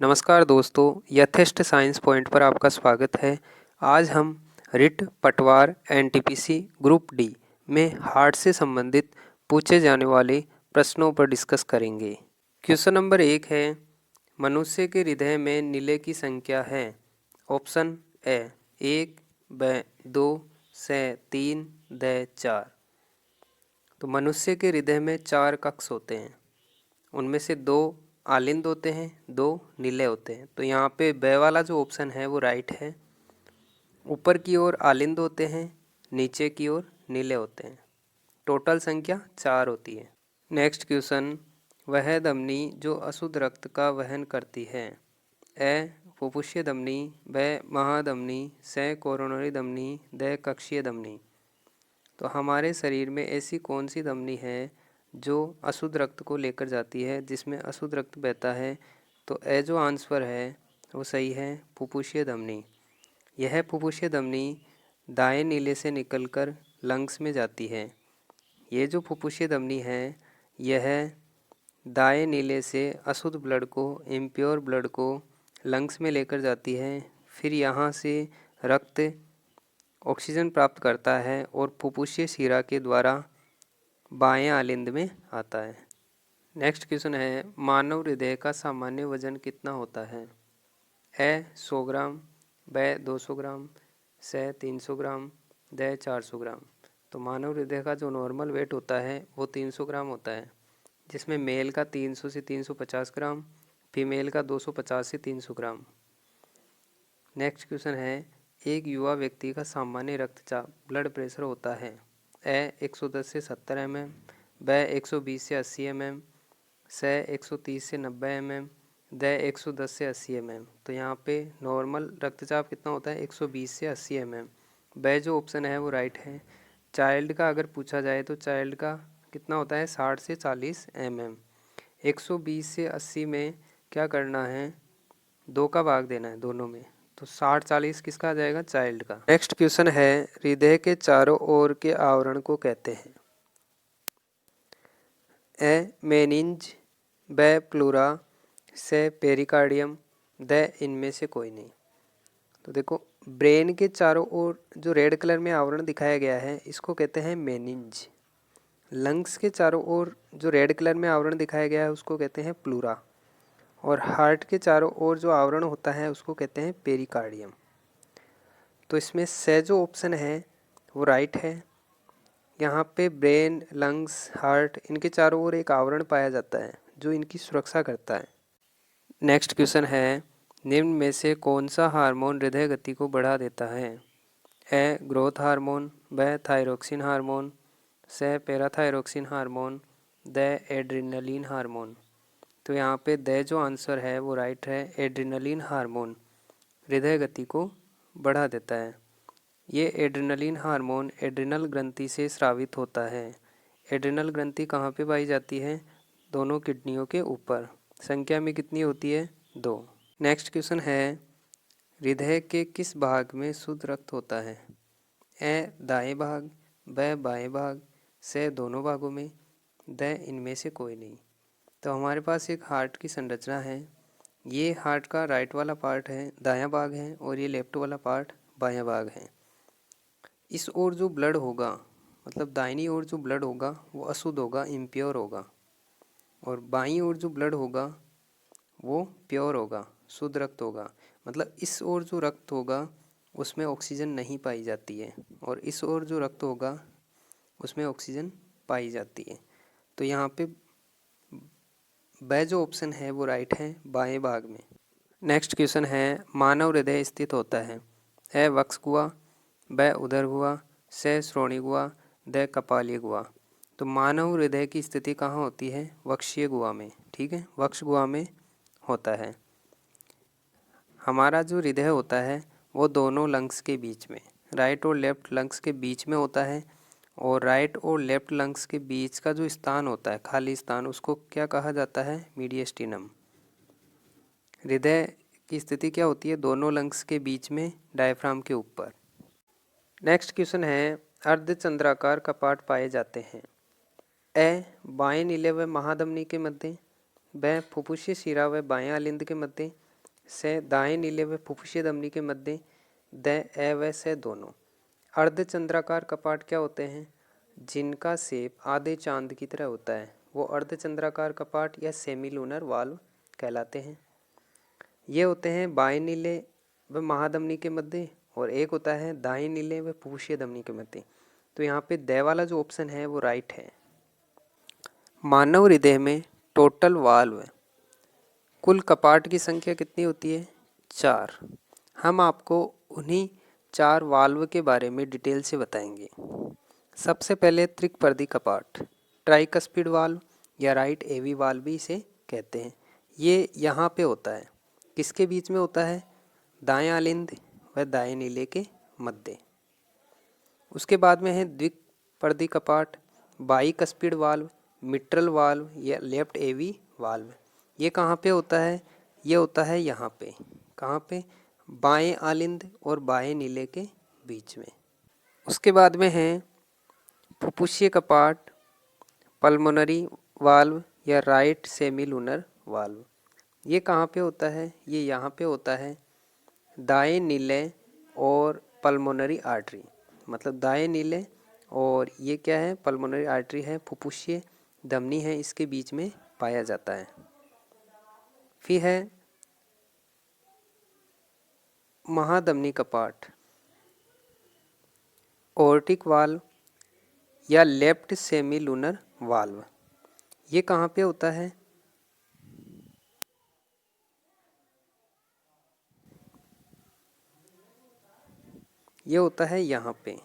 नमस्कार दोस्तों, यथेष्ट साइंस पॉइंट पर आपका स्वागत है। आज हम रिट पटवार एनटीपीसी ग्रुप डी में हार्ट से संबंधित पूछे जाने वाले प्रश्नों पर डिस्कस करेंगे। क्वेश्चन नंबर 1 है, मनुष्य के हृदय में नीले की संख्या है। ऑप्शन ए 1, ब 2, से 3, द 4। तो मनुष्य के हृदय में 4 कक्ष होते हैं, उनमें से 2 आलिंद होते हैं, 2 नीले होते हैं। तो यहाँ पे ब वाला जो ऑप्शन है वो राइट है। ऊपर की ओर आलिंद होते हैं, नीचे की ओर नीले होते हैं। टोटल संख्या 4 होती है। नेक्स्ट क्वेश्चन, वह धमनी जो अशुद्ध रक्त का वहन करती है। ए फुफ्फुसीय धमनी, ब महाधमनी, से कोरोनरी धमनी, द कक्षीय धमनी। तो हमारे शरीर में ऐसी कौन सी धमनी है जो अशुद्ध रक्त को लेकर जाती है, जिसमें अशुद्ध रक्त बहता है। तो ए जो आंसर है वो सही है, फुफ्फुसीय धमनी। यह फुफ्फुसीय धमनी दाएं नीले से निकलकर लंग्स में जाती है। ये जो फुफ्फुसीय धमनी है यह दाएं नीले से अशुद्ध ब्लड को, इम्प्योर ब्लड को लंग्स में लेकर जाती है। फिर यहाँ से रक्त ऑक्सीजन प्राप्त करता है और फुफ्फुसीय शिरा के द्वारा बाएं आलिंद में आता है। नेक्स्ट क्वेश्चन है, मानव हृदय का सामान्य वजन कितना होता है। ए 100 ग्राम, ब 200 ग्राम, से 300 ग्राम, द 400 ग्राम। तो मानव हृदय का जो नॉर्मल वेट होता है वो 300 ग्राम होता है, जिसमें मेल का 300 से 350 ग्राम, फीमेल का 250 से 300 ग्राम। नेक्स्ट क्वेश्चन है, एक युवा व्यक्ति का सामान्य रक्तचाप ब्लड प्रेशर होता है। ए 110 से 70 mm, ब 120 से 80 mm, से 130 से 90 mm, द 110 से 80 mm। तो यहाँ पे नॉर्मल रक्तचाप कितना होता है, 120 से 80 mm। ब जो ऑप्शन है वो राइट है। चाइल्ड का अगर पूछा जाए तो चाइल्ड का कितना होता है, 60 से 40 mm। 120 से 80 में क्या करना है, 2 का भाग देना है दोनों में, तो 60-40 किसका आ जाएगा, चाइल्ड का। नेक्स्ट क्वेश्चन है, हृदय के चारों ओर के आवरण को कहते हैं। ए मेनिंज, ब प्लूरा, से पेरिकार्डियम, द इनमें से कोई नहीं। तो देखो, ब्रेन के चारों ओर जो रेड कलर में आवरण दिखाया गया है इसको कहते हैं मेनिंज। लंग्स के चारों ओर जो रेड कलर में आवरण दिखाया गया है उसको कहते हैं प्लूरा। और हार्ट के चारों ओर जो आवरण होता है उसको कहते हैं पेरिकार्डियम। तो इसमें से जो ऑप्शन है वो राइट है। यहाँ पे ब्रेन, लंग्स, हार्ट इनके चारों ओर एक आवरण पाया जाता है जो इनकी सुरक्षा करता है। नेक्स्ट क्वेश्चन है, निम्न में से कौन सा हार्मोन हृदय गति को बढ़ा देता है। ए ग्रोथ हार्मोन, ब थायरोक्सिन हार्मोन, से पैराथायरोक्सिन हार्मोन, द एड्रिनलिन हार्मोन। तो यहाँ पे द जो आंसर है वो राइट है। एड्रिनलिन हार्मोन हृदय गति को बढ़ा देता है। ये एड्रिनलिन हार्मोन एड्रिनल ग्रंथि से स्रावित होता है। एड्रिनल ग्रंथि कहाँ पे पाई जाती है, दोनों किडनियों के ऊपर। संख्या में कितनी होती है, 2। नेक्स्ट क्वेश्चन है, हृदय के किस भाग में शुद्ध रक्त होता है। ए दाएं भाग, ब बाएं भाग, से दोनों भागों में, द इनमें से कोई नहीं। तो हमारे पास एक हार्ट की संरचना है। ये हार्ट का राइट वाला पार्ट है, दायां भाग है, और ये लेफ्ट वाला पार्ट बायां भाग है। इस ओर जो ब्लड होगा, मतलब दाहिनी ओर जो ब्लड होगा वो अशुद्ध होगा, इम्प्योर होगा। और बाईं ओर जो ब्लड होगा वो प्योर होगा, शुद्ध रक्त होगा। मतलब इस ओर जो रक्त होगा उसमें ऑक्सीजन नहीं पाई जाती है, और इस ओर जो रक्त होगा उसमें ऑक्सीजन पाई जाती है। तो यहाँ पे ब जो ऑप्शन है वो राइट है, बाएं भाग में। नेक्स्ट क्वेश्चन है, मानव हृदय स्थित होता है। ए वक्ष गुहा, ब उदर गुहा, से श्रोणि गुहा, द कपालीय गुहा। तो मानव हृदय की स्थिति कहाँ होती है, वक्षीय गुहा में। ठीक है, वक्ष गुहा में होता है। हमारा जो हृदय होता है वो दोनों लंग्स के बीच में, राइट और लेफ्ट लंग्स के बीच में होता है। और राइट और लेफ्ट लंग्स के बीच का जो स्थान होता है, खाली स्थान, उसको क्या कहा जाता है, मीडियस्टिनम। हृदय की स्थिति क्या होती है, दोनों लंग्स के बीच में, डायफ्राम के ऊपर। नेक्स्ट क्वेश्चन है, अर्धचंद्राकार कपाट पाए जाते हैं। ए बाएं नीले व महाधमनी के मध्य, ब फुफ्फुसीय शिरा व बाएं आलिंद के मध्य, से दाएं नीले व फुफ्फुसीय धमनी के मध्य द ए व से दोनों। अर्धचंद्राकार कपाट क्या होते हैं? जिनका शेप आधे चांद की तरह होता है वो अर्धचंद्राकार कपाट या सेमी लूनर वाल्व कहलाते हैं। ये होते हैं बाएं नीले व महाधमनी के मध्य और एक होता है दाएं नीले व फुफ्फुसीय धमनी के मध्य। तो यहाँ पे द वाला जो ऑप्शन है वो राइट है। मानव हृदय में टोटल वाल्व कुल कपाट की संख्या कितनी होती है? 4। हम आपको उन्हीं 4 वाल्व के बारे में डिटेल से बताएंगे। सबसे पहले त्रिकपर्दी कपाट, ट्राइकस्पिड वाल्व या राइट एवी वाल्व भी इसे कहते हैं। ये यहाँ पे होता है, किसके बीच में होता है? दाएं आलिंद व दाएं नीले के मध्य। उसके बाद में है द्विपर्दी कपाट, बाइकस्पिड वाल्व, मिट्रल वाल्व या लेफ्ट एवी वाल्व। ये कहाँ पे होता है? ये होता है यहाँ पे। कहाँ पे? बाएं आलिंद और बाएं नीले के बीच में। उसके बाद में है फुफ्फुसीय कपाट, पल्मोनरी वाल्व या राइट सेमी लूनर वाल्व। ये कहाँ पे होता है? ये यहाँ पे होता है दाएं नीले और पल्मोनरी आर्टरी, मतलब दाएं नीले और ये क्या है? पल्मोनरी आर्टरी है, फुफ्फुसीय धमनी है, इसके बीच में पाया जाता है। फिर है महाधमनी कपाट, ओर्टिक वाल्व या लेफ्ट सेमी लूनर वाल्व। ये कहाँ पे होता है? ये होता है यहाँ पे।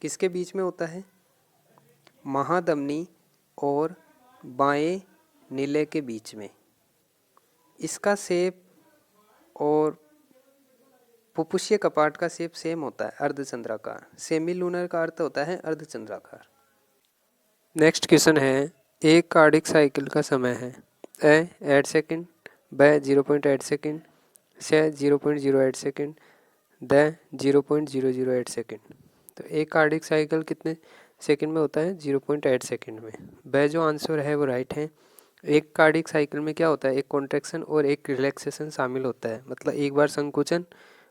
किसके बीच में होता है? महाधमनी और बाएं नीले के बीच में। इसका शेप और फुफ्फुसीय कपाट का शेप सेम होता है, अर्धचंद्राकार। सेमी लूनर का अर्थ होता है अर्धचंद्राकार। नेक्स्ट क्वेश्चन है, एक कार्डिक साइकिल का समय है ए 8 सेकेंड, ब 0.8 सेकेंड, से 0.08 सेकेंड, द 0.008 सेकेंड। तो एक कार्डिक साइकिल कितने सेकेंड में होता है? 0.8 सेकेंड में। ब जो आंसर है वो राइट है। एक कार्डिक साइकिल में क्या होता है? एक कॉन्ट्रैक्शन और एक रिलैक्सेशन शामिल होता है, मतलब एक बार संकुचन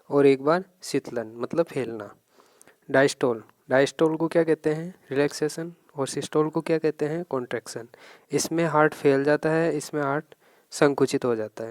और एक बार शीतलन, मतलब फैलना। डायस्टोल को क्या कहते हैं? रिलैक्सेशन। और सिस्टोल को क्या कहते हैं? कॉन्ट्रैक्शन। इसमें हार्ट फैल जाता है, इसमें हार्ट संकुचित हो जाता है।